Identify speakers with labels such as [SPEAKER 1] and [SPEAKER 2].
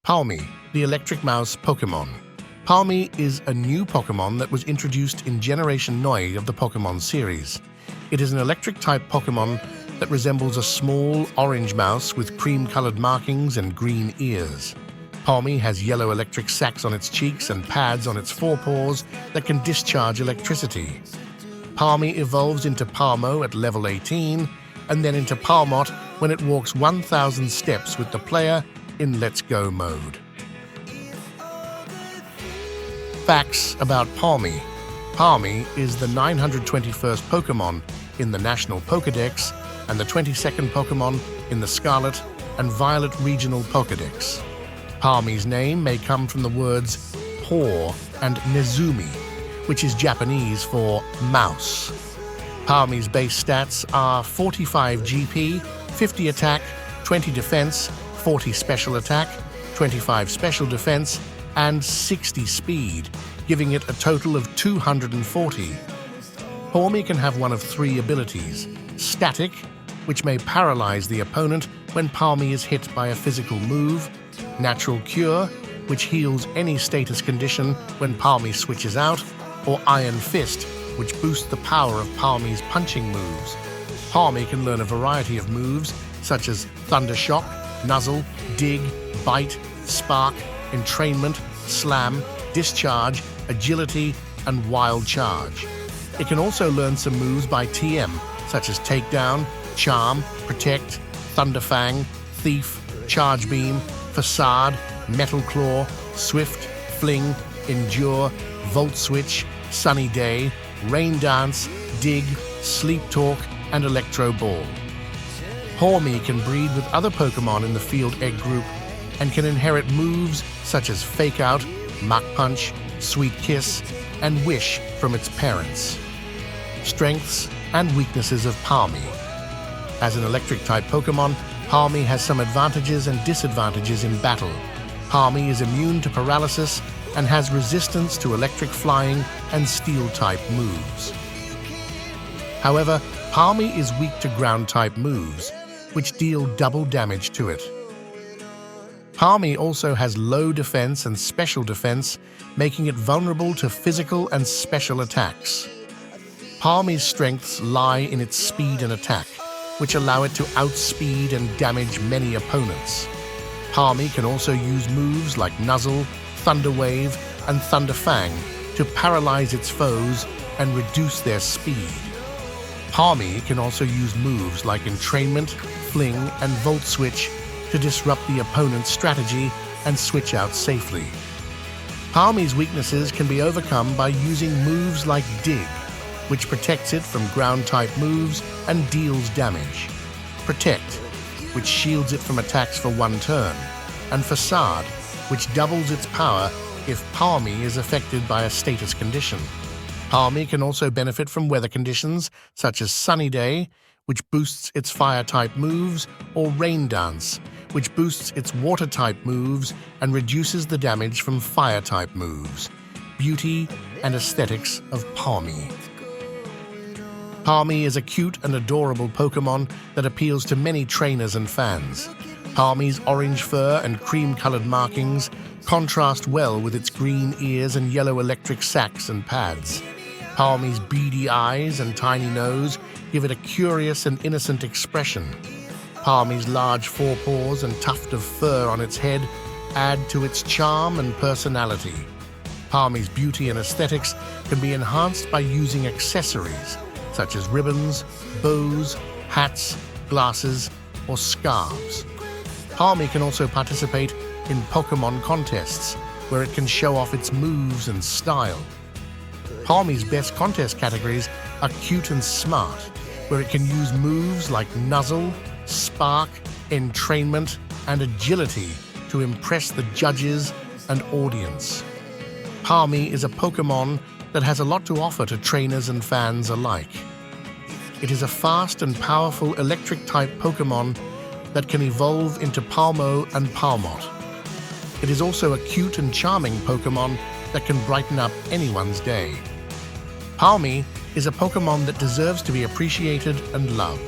[SPEAKER 1] Pawmi, the electric mouse Pokémon. Pawmi is a new Pokémon that was introduced in Generation Neu of the Pokémon series. It is an electric-type Pokémon that resembles a small orange mouse with cream-colored markings and green ears. Pawmi has yellow electric sacs on its cheeks and pads on its forepaws that can discharge electricity. Pawmi evolves into Pawmo at level 18 and then into Pawmot when it walks 1,000 steps with the player in Let's Go mode. Facts about Pawmi. Pawmi is the 921st Pokémon in the National Pokédex and the 22nd Pokémon in the Scarlet and Violet Regional Pokédex. Pawmi's name may come from the words paw and nezumi, which is Japanese for mouse. Pawmi's base stats are 45 GP, 50 attack, 20 defense, 40 special attack, 25 special defense, and 60 speed, giving it a total of 240. Pawmi can have one of three abilities: static, which may paralyze the opponent when Pawmi is hit by a physical move; natural cure, which heals any status condition when Pawmi switches out; or iron fist, which boosts the power of Pawmi's punching moves. Pawmi can learn a variety of moves such as Thunder Shock, Nuzzle, Dig, Bite, Spark, Entrainment, Slam, Discharge, Agility, and Wild Charge. It can also learn some moves by TM, such as Takedown, Charm, Protect, Thunder Fang, Thief, Charge Beam, Facade, Metal Claw, Swift, Fling, Endure, Volt Switch, Sunny Day, Rain Dance, Dig, Sleep Talk, and Electro Ball. Pawmi can breed with other Pokémon in the Field Egg group and can inherit moves such as Fake Out, Mach Punch, Sweet Kiss, and Wish from its parents. Strengths and weaknesses of Pawmi. As an electric-type Pokémon, Pawmi has some advantages and disadvantages in battle. Pawmi is immune to paralysis and has resistance to electric flying and steel-type moves. However, Pawmi is weak to ground-type moves, which deal double damage to it. Pawmi also has low defense and special defense, making it vulnerable to physical and special attacks. Pawmi's strengths lie in its speed and attack, which allow it to outspeed and damage many opponents. Pawmi can also use moves like Nuzzle, Thunder Wave, and Thunder Fang to paralyze its foes and reduce their speed. Pawmi can also use moves like Entrainment, Fling, and Volt Switch to disrupt the opponent's strategy and switch out safely. Pawmi's weaknesses can be overcome by using moves like Dig, which protects it from ground-type moves and deals damage; Protect, which shields it from attacks for one turn; and Facade, which doubles its power if Pawmi is affected by a status condition. Pawmi can also benefit from weather conditions such as Sunny Day, which boosts its fire-type moves, or Rain Dance, which boosts its water-type moves and reduces the damage from fire-type moves. Beauty and aesthetics of Pawmi. Pawmi is a cute and adorable Pokémon that appeals to many trainers and fans. Pawmi's orange fur and cream-colored markings contrast well with its green ears and yellow electric sacs and pads. Pawmi's beady eyes and tiny nose give it a curious and innocent expression. Pawmi's large forepaws and tuft of fur on its head add to its charm and personality. Pawmi's beauty and aesthetics can be enhanced by using accessories such as ribbons, bows, hats, glasses, or scarves. Pawmi can also participate in Pokémon contests, where it can show off its moves and style. Pawmi's best contest categories are Cute and Smart, where it can use moves like Nuzzle, Spark, Entrainment, and Agility to impress the judges and audience. Pawmi is a Pokémon that has a lot to offer to trainers and fans alike. It is a fast and powerful electric-type Pokémon that can evolve into Pawmo and Pawmot. It is also a cute and charming Pokémon that can brighten up anyone's day. Pawmi is a Pokémon that deserves to be appreciated and loved.